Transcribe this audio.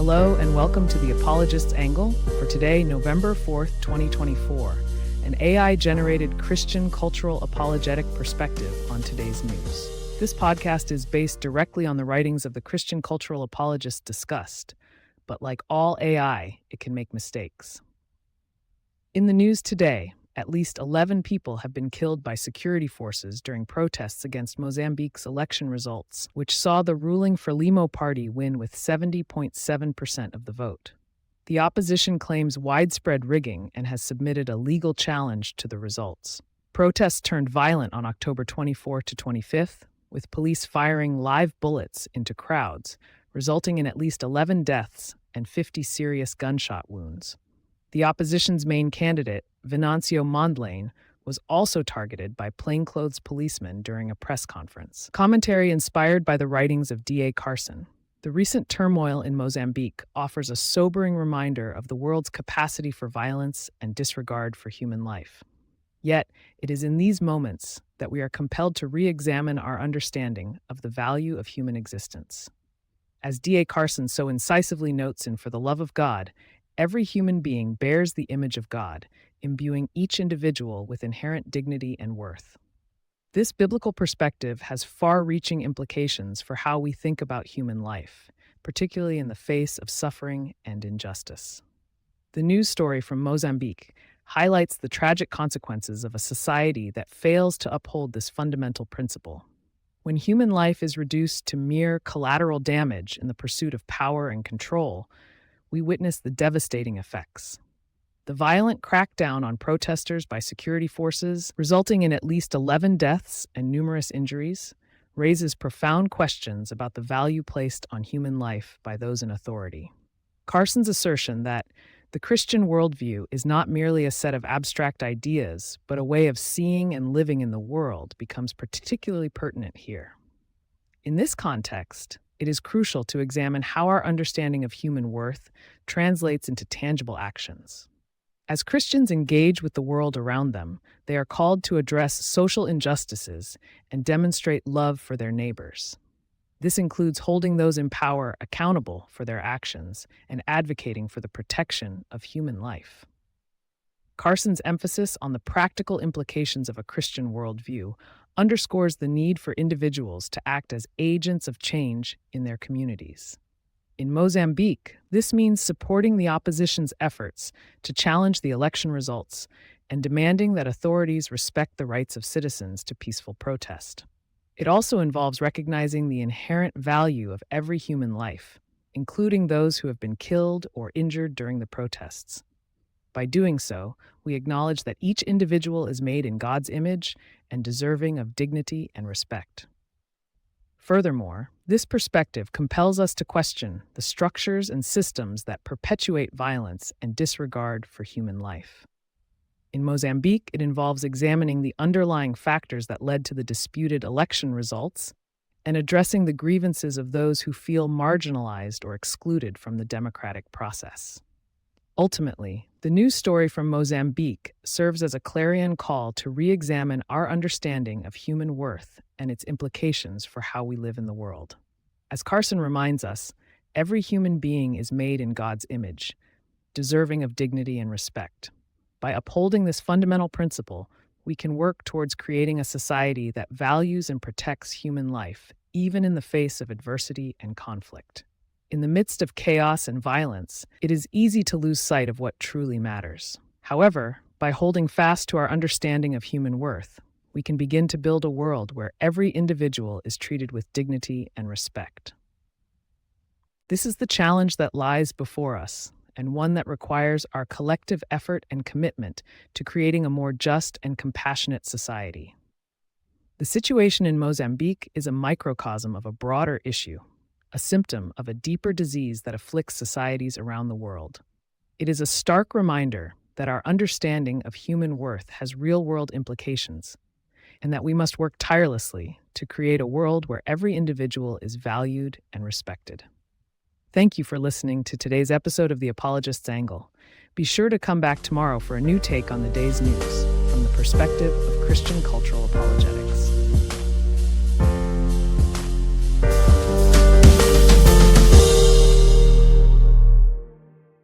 Hello and welcome to the Apologists Angle for today, November 4th, 2024, an AI-generated Christian cultural apologetic perspective on today's news. This podcast is based directly on the writings of the Christian cultural apologists discussed, but like all AI, it can make mistakes. In the news today, at least 11 people have been killed by security forces during protests against Mozambique's election results, which saw the ruling Frelimo party win with 70.7% of the vote. The opposition claims widespread rigging and has submitted a legal challenge to the results. Protests turned violent on October 24 to 25th, with police firing live bullets into crowds, resulting in at least 11 deaths and 50 serious gunshot wounds. The opposition's main candidate, Venancio Mondlane, was also targeted by plainclothes policemen during a press conference. Commentary inspired by the writings of D.A. Carson. The recent turmoil in Mozambique offers a sobering reminder of the world's capacity for violence and disregard for human life. Yet, it is in these moments that we are compelled to re-examine our understanding of the value of human existence. As D.A. Carson so incisively notes in For the Love of God, every human being bears the image of God, imbuing each individual with inherent dignity and worth. This biblical perspective has far-reaching implications for how we think about human life, particularly in the face of suffering and injustice. The news story from Mozambique highlights the tragic consequences of a society that fails to uphold this fundamental principle. When human life is reduced to mere collateral damage in the pursuit of power and control, we witness the devastating effects. The violent crackdown on protesters by security forces, resulting in at least 11 deaths and numerous injuries, raises profound questions about the value placed on human life by those in authority. Carson's assertion that the Christian worldview is not merely a set of abstract ideas, but a way of seeing and living in the world becomes particularly pertinent here. In this context, it is crucial to examine how our understanding of human worth translates into tangible actions. As Christians engage with the world around them, they are called to address social injustices and demonstrate love for their neighbors. This includes holding those in power accountable for their actions and advocating for the protection of human life. Carson's emphasis on the practical implications of a Christian worldview underscores the need for individuals to act as agents of change in their communities. In Mozambique, this means supporting the opposition's efforts to challenge the election results and demanding that authorities respect the rights of citizens to peaceful protest. It also involves recognizing the inherent value of every human life, including those who have been killed or injured during the protests. By doing so, we acknowledge that each individual is made in God's image and deserving of dignity and respect. Furthermore, this perspective compels us to question the structures and systems that perpetuate violence and disregard for human life. In Mozambique, it involves examining the underlying factors that led to the disputed election results and addressing the grievances of those who feel marginalized or excluded from the democratic process. Ultimately, the news story from Mozambique serves as a clarion call to re-examine our understanding of human worth and its implications for how we live in the world. As Carson reminds us, every human being is made in God's image, deserving of dignity and respect. By upholding this fundamental principle, we can work towards creating a society that values and protects human life, even in the face of adversity and conflict. In the midst of chaos and violence, it is easy to lose sight of what truly matters. However, by holding fast to our understanding of human worth, we can begin to build a world where every individual is treated with dignity and respect. This is the challenge that lies before us, and one that requires our collective effort and commitment to creating a more just and compassionate society. The situation in Mozambique is a microcosm of a broader issue, a symptom of a deeper disease that afflicts societies around the world. It is a stark reminder that our understanding of human worth has real-world implications, and that we must work tirelessly to create a world where every individual is valued and respected. Thank you for listening to today's episode of The Apologist's Angle. Be sure to come back tomorrow for a new take on the day's news from the perspective of Christian cultural apologetics.